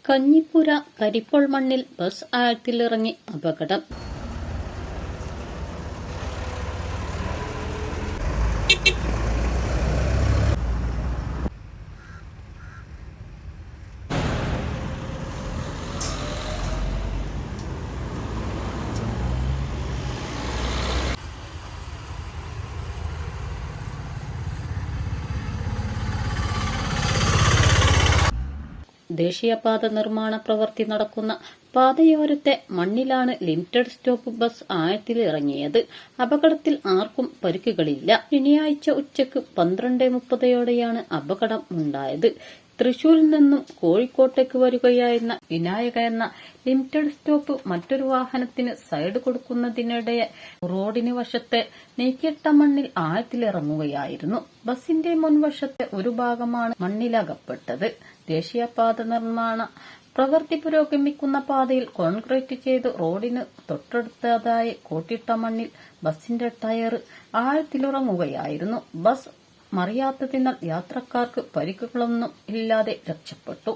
കഞ്ഞിപ്പുര കരിപ്പോൾ മണ്ണിൽ ബസ് ആഴത്തിലിറങ്ങി അപകടം. ദേശീയപാത നിർമ്മാണ പ്രവൃത്തി നടക്കുന്ന പാതയോരത്തെ മണ്ണിലാണ് ലിമിറ്റഡ് സ്റ്റോപ്പ് ബസ് ആഴത്തിലിറങ്ങിയത്. അപകടത്തിൽ ആർക്കും പരിക്കുകളില്ല. ശനിയാഴ്ച ഉച്ചയ്ക്ക് 12:30 അപകടം ഉണ്ടായത്. തൃശൂരിൽ നിന്നും കോഴിക്കോട്ടേക്ക് വരികയായിരുന്ന വിനായക എന്ന ലിമിറ്റഡ് സ്റ്റോപ്പ് മറ്റൊരു വാഹനത്തിന് സൈഡ് കൊടുക്കുന്നതിനിടെ റോഡിന് വശത്തെ നീക്കിയിട്ട മണ്ണിൽ ആഴത്തിലിറങ്ങുകയായിരുന്നു. ബസിന്റെ മുൻവശത്തെ ഒരു ഭാഗമാണ് മണ്ണിലകപ്പെട്ടത്. ദേശീയപാത നിർമ്മാണ പ്രവൃത്തി പുരോഗമിക്കുന്ന പാതയിൽ കോൺക്രീറ്റ് ചെയ്ത് റോഡിന് തൊട്ടടുത്തതായി കോട്ടിട്ട മണ്ണിൽ ബസിന്റെ ടയർ ആഴത്തിലിറങ്ങുകയായിരുന്നു. ബസ് മറിയാത്തതിനാൽ യാത്രക്കാർക്ക് പരിക്കുകളൊന്നും ഇല്ലാതെ രക്ഷപ്പെട്ടു.